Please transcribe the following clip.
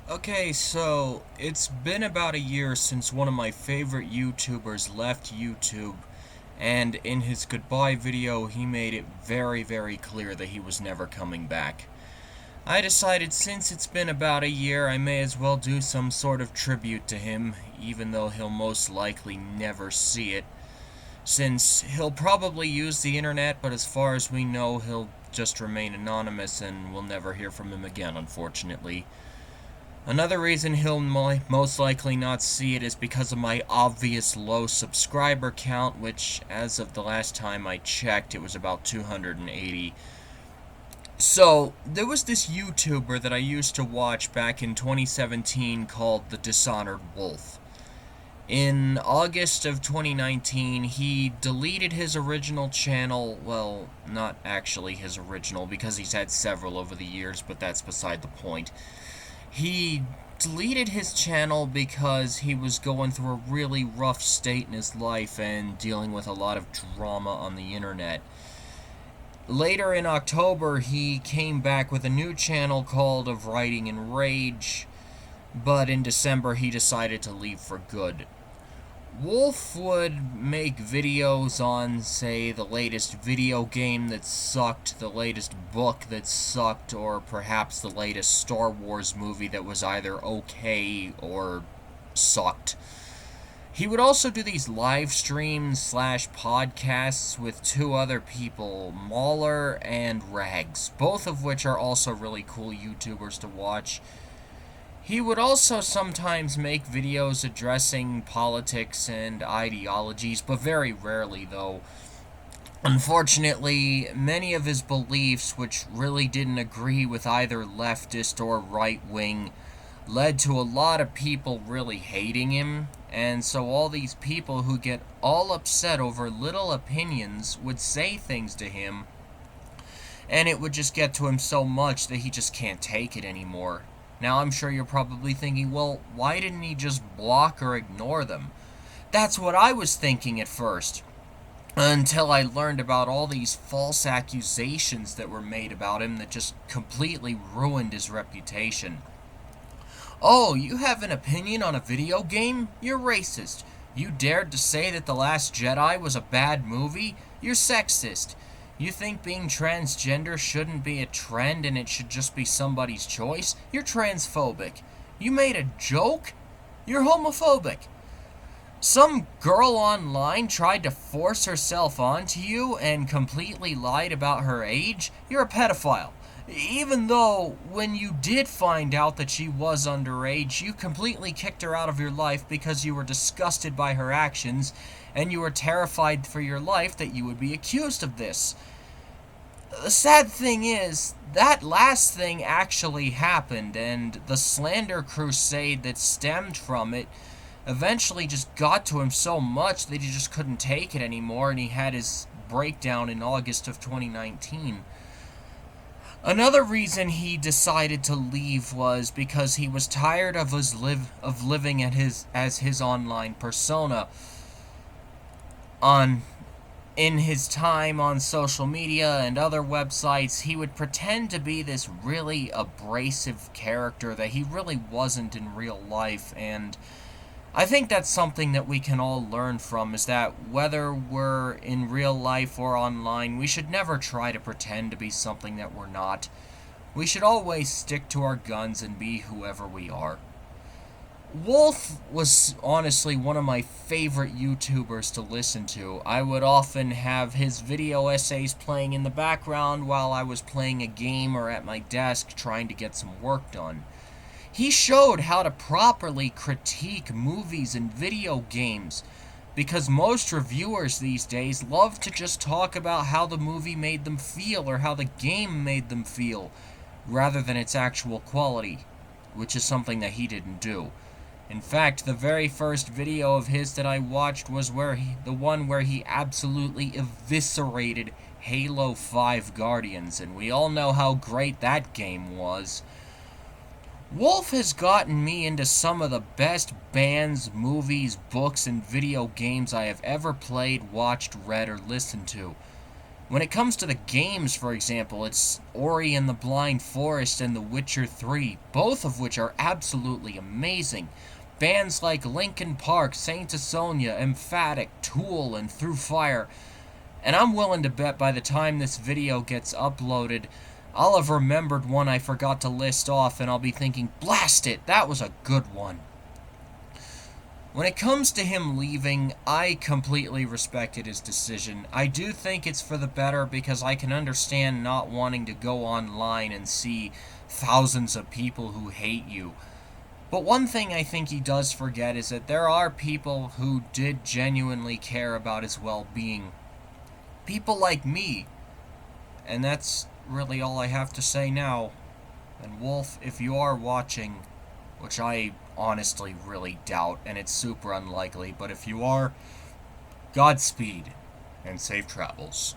Okay, so it's been about a year since one of my favorite YouTubers left YouTube, and in his goodbye video, he made it very, very clear that he was never coming back. I decided since it's been about a year, I may as well do some sort of tribute to him, even though he'll most likely never see it, since he'll probably use the internet, but as far as we know, he'll just remain anonymous and we'll never hear from him again, unfortunately. Another reason he'll most likely not see it is because of my obvious low subscriber count, which, as of the last time I checked, it was about 280. So, there was this YouTuber that I used to watch back in 2017 called the Dishonored Wolf. In August of 2019, he deleted his original channel. Well, not actually his original, because he's had several over the years, but that's beside the point. He deleted his channel because he was going through a really rough state in his life and dealing with a lot of drama on the internet. Later in October, he came back with a new channel called Of Writing and Rage, but in December he decided to leave for good. Wolf would make videos on, say, the latest video game that sucked, the latest book that sucked, or perhaps the latest Star Wars movie that was either okay or sucked. He would also do these live streams slash podcasts with two other people, Mauler and Rags, both of which are also really cool YouTubers to watch. He would also sometimes make videos addressing politics and ideologies, but very rarely, though. Unfortunately, many of his beliefs, which really didn't agree with either leftist or right wing, led to a lot of people really hating him, and so all these people who get all upset over little opinions would say things to him, and it would just get to him so much that he just can't take it anymore. Now, I'm sure you're probably thinking, well, why didn't he just block or ignore them? That's what I was thinking at first, until I learned about all these false accusations that were made about him that just completely ruined his reputation. Oh, you have an opinion on a video game? You're racist. You dared to say that The Last Jedi was a bad movie? You're sexist. You think being transgender shouldn't be a trend and it should just be somebody's choice? You're transphobic. You made a joke? You're homophobic. Some girl online tried to force herself onto you and completely lied about her age? You're a pedophile. Even though, when you did find out that she was underage, you completely kicked her out of your life because you were disgusted by her actions and you were terrified for your life that you would be accused of this. The sad thing is, that last thing actually happened, and the slander crusade that stemmed from it eventually just got to him so much that he just couldn't take it anymore, and he had his breakdown in August of 2019. Another reason he decided to leave was because he was tired of living as his online persona. On In his time on social media and other websites, he would pretend to be this really abrasive character that he really wasn't in real life, and I think that's something that we can all learn from, is that whether we're in real life or online, we should never try to pretend to be something that we're not. We should always stick to our guns and be whoever we are. Wolf was honestly one of my favorite YouTubers to listen to. I would often have his video essays playing in the background while I was playing a game or at my desk trying to get some work done. He showed how to properly critique movies and video games, because most reviewers these days love to just talk about how the movie made them feel or how the game made them feel, rather than its actual quality, which is something that he didn't do. In fact, the very first video of his that I watched was the one where he absolutely eviscerated Halo 5 Guardians, and we all know how great that game was. Wolf has gotten me into some of the best bands, movies, books, and video games I have ever played, watched, read, or listened to. When it comes to the games, for example, it's Ori and the Blind Forest and The Witcher 3, both of which are absolutely amazing. Bands like Linkin Park, Saint Asonia, Emphatic, Tool, and Through Fire. And I'm willing to bet by the time this video gets uploaded, I'll have remembered one I forgot to list off, and I'll be thinking, blast it, that was a good one. When it comes to him leaving, I completely respected his decision. I do think it's for the better because I can understand not wanting to go online and see thousands of people who hate you. But one thing I think he does forget is that there are people who did genuinely care about his well-being. People like me. And that's really all I have to say now. And Wolf, if you are watching, which I honestly really doubt, and it's super unlikely, but if you are, Godspeed, and safe travels.